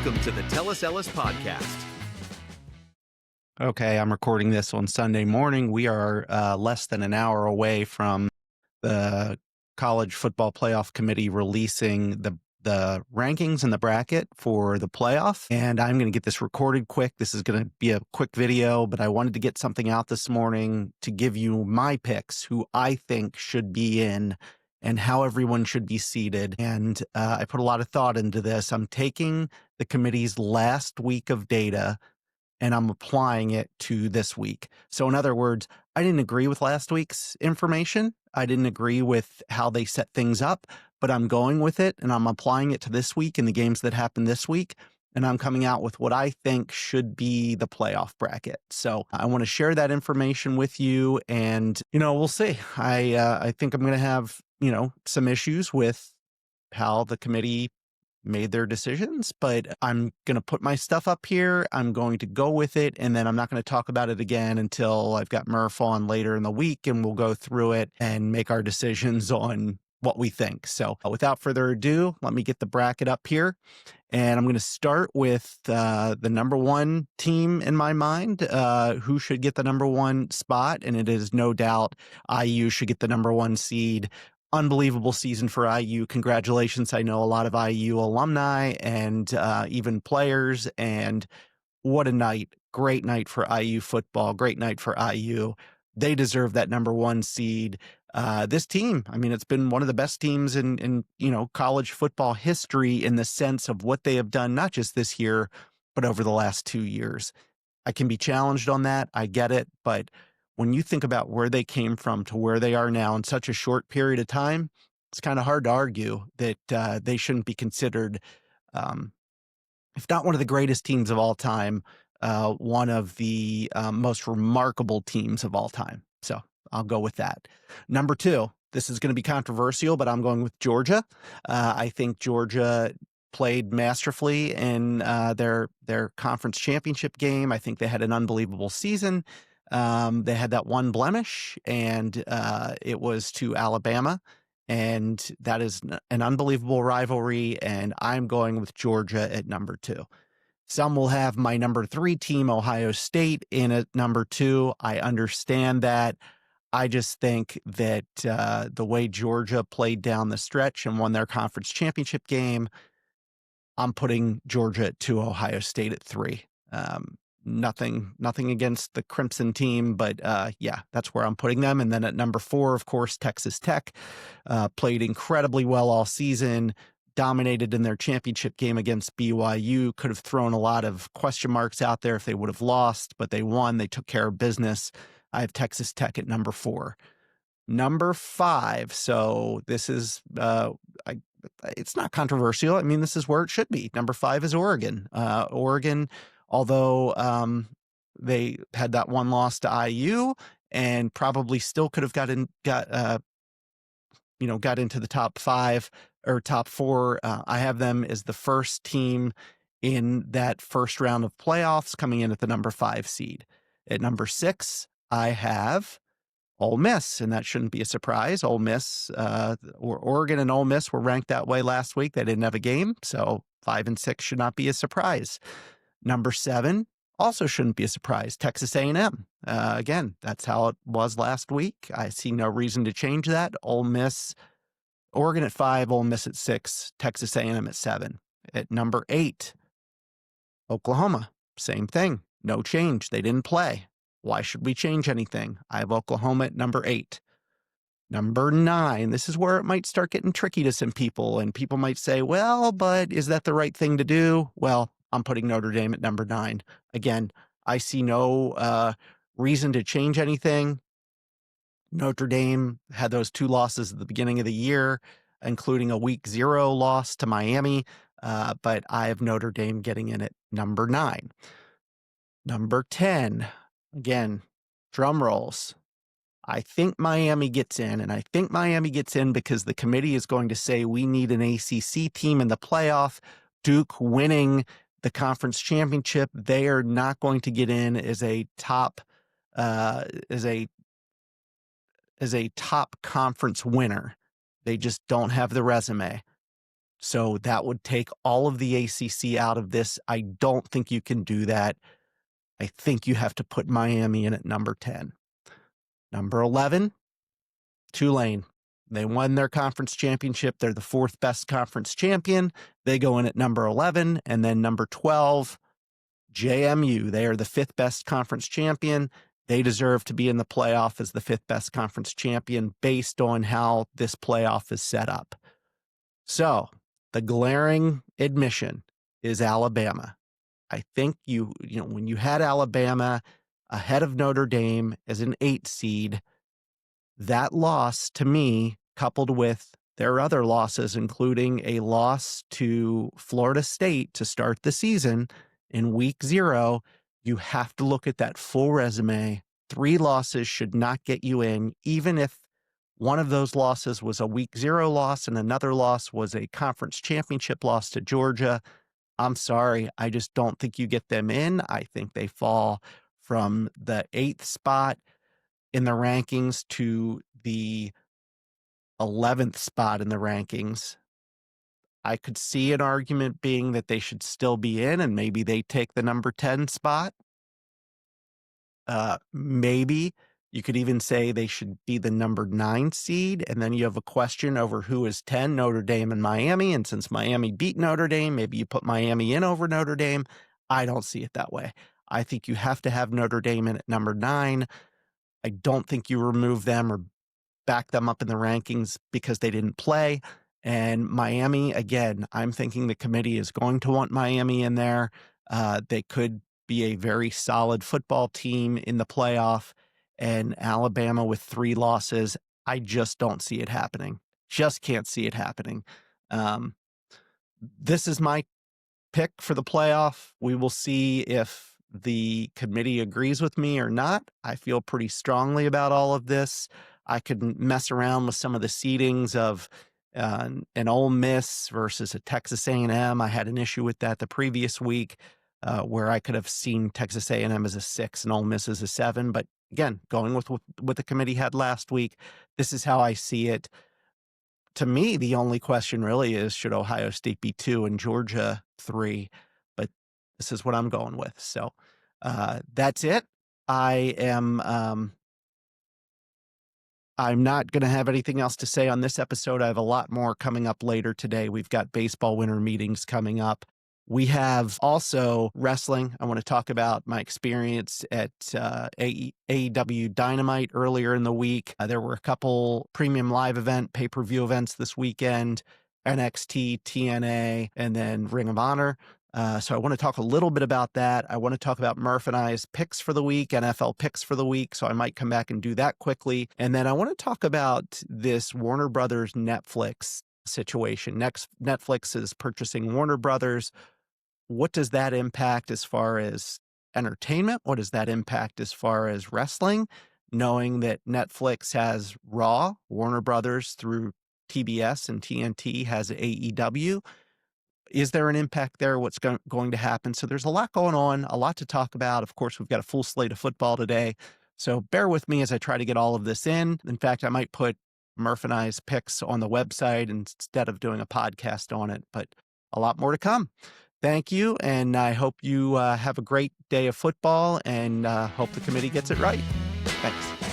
Welcome to the Ellis podcast. Okay, I'm recording this on Sunday morning. We are less than an hour away from the College Football Playoff Committee releasing the rankings and the bracket for the playoff. And I'm going to get this recorded quick. This is going to be a quick video, but I wanted to get something out this morning to give you my picks, who I think should be in and how everyone should be seated. And I put a lot of thought into this. I'm taking the committee's last week of data and I'm applying it to this week. So in other words, I didn't agree with last week's information. I didn't agree with how they set things up, but I'm going with it and I'm applying it to this week and the games that happened this week. And I'm coming out with what I think should be the playoff bracket. So I want to share that information with you and, we'll see. I think I'm going to have, some issues with how the committee made their decisions, but I'm going to put my stuff up here. I'm going to go with it. And then I'm not going to talk about it again until I've got Murph on later in the week and we'll go through it and make our decisions on what we think. So without further ado, let me get the bracket up here. And I'm going to start with the number one team in my mind, who should get the number one spot. And it is no doubt IU should get the number one seed. Unbelievable season for IU. Congratulations. I know a lot of IU alumni and even players. And what a night. Great night for IU football. Great night for IU. They deserve that number one seed. This team, it's been one of the best teams in college football history in the sense of what they have done, not just this year, but over the last 2 years. I can be challenged on that. I get it. But when you think about where they came from to where they are now in such a short period of time, it's kind of hard to argue that they shouldn't be considered, if not one of the greatest teams of all time, one of the most remarkable teams of all time. So I'll go with that. Number two, this is going to be controversial, but I'm going with Georgia. I think Georgia played masterfully in their conference championship game. I think they had an unbelievable season. They had that one blemish, and it was to Alabama, and that is an unbelievable rivalry, and I'm going with Georgia at number two. Some will have my number three team, Ohio State, in at number two. I understand that. I just think that the way Georgia played down the stretch and won their conference championship game, I'm putting Georgia at two, Ohio State at three. Nothing against the Crimson team, but yeah, that's where I'm putting them. And then at number four, of course, Texas Tech played incredibly well all season, dominated in their championship game against BYU, could have thrown a lot of question marks out there if they would have lost, but they won. They took care of business. I have Texas Tech at number four. Number five, so this is, it's not controversial. This is where it should be. Number five is Oregon. Oregon, although they had that one loss to IU and probably still could have got into the top five or top four. I have them as the first team in that first round of playoffs, coming in at the number five seed. At number six, I have Ole Miss, and that shouldn't be a surprise. Ole Miss, or Oregon and Ole Miss were ranked that way last week. They didn't have a game, so 5 and 6 should not be a surprise. Number seven also shouldn't be a surprise. Texas A&M. Again, that's how it was last week. I see no reason to change that. Ole Miss, Oregon at 5, Ole Miss at 6, Texas A&M at 7. At number 8, Oklahoma. Same thing. No change. They didn't play. Why should we change anything? I have Oklahoma at number 8. Number 9, this is where it might start getting tricky to some people, and people might say, well, but is that the right thing to do? Well, I'm putting Notre Dame at number 9. Again, I see no reason to change anything. Notre Dame had those 2 losses at the beginning of the year, including a week 0 loss to Miami, but I have Notre Dame getting in at number 9. Number 10, again, drum rolls. I think Miami gets in, and I think Miami gets in because the committee is going to say we need an ACC team in the playoff. Duke winning the conference championship, they are not going to get in as a top top conference winner. They just don't have the resume. So that would take all of the ACC out of this. I don't think you can do that. I think you have to put Miami in at number 10. Number 11, Tulane. They won their conference championship. They're the fourth best conference champion. They go in at number 11. And then number 12, JMU. They are the fifth best conference champion. They deserve to be in the playoff as the fifth best conference champion based on how this playoff is set up. So the glaring admission is Alabama. I think when you had Alabama ahead of Notre Dame as an 8 seed, that loss to me, coupled with their other losses, including a loss to Florida State to start the season in week 0, you have to look at that full resume. 3 losses should not get you in, even if one of those losses was a week 0 loss and another loss was a conference championship loss to Georgia. I'm sorry. I just don't think you get them in. I think they fall from the 8th spot in the rankings to the 11th spot in the rankings. I could see an argument being that they should still be in and maybe they take the number 10 spot. Maybe you could even say they should be the number 9 seed. And then you have a question over who is 10, Notre Dame and Miami. And since Miami beat Notre Dame, maybe you put Miami in over Notre Dame. I don't see it that way. I think you have to have Notre Dame in at number 9. I don't think you remove them or back them up in the rankings because they didn't play. And Miami, again, I'm thinking the committee is going to want Miami in there. They could be a very solid football team in the playoff. And Alabama with 3 losses, I just don't see it happening. Just can't see it happening. This is my pick for the playoff. We will see if the committee agrees with me or not. I feel pretty strongly about all of this. I could mess around with some of the seedings of an Ole Miss versus a Texas A&M. I had an issue with that the previous week where I could have seen Texas A&M as a 6 and Ole Miss as a 7. But again, going with what the committee had last week, this is how I see it. To me, the only question really is, should Ohio State be 2 and Georgia 3? But this is what I'm going with. So that's it. I'm not going to have anything else to say on this episode. I have a lot more coming up later today. We've got baseball winter meetings coming up. We have also wrestling. I want to talk about my experience at AEW Dynamite earlier in the week. There were a couple premium live event pay-per-view events this weekend, NXT, TNA, and then Ring of Honor. So I want to talk a little bit about that. I want to talk about Murph and I's picks for the week, NFL picks for the week. So I might come back and do that quickly. And then I want to talk about this Warner Brothers Netflix situation. Next, Netflix is purchasing Warner Brothers. What does that impact as far as entertainment? What does that impact as far as wrestling? Knowing that Netflix has Raw, Warner Brothers through TBS and TNT has AEW. Is there an impact there? What's going to happen? So there's a lot going on, a lot to talk about. Of course, we've got a full slate of football today. So bear with me as I try to get all of this in. In fact, I might put Murph and I's picks on the website instead of doing a podcast on it, but a lot more to come. Thank you, and I hope you have a great day of football and hope the committee gets it right. Thanks.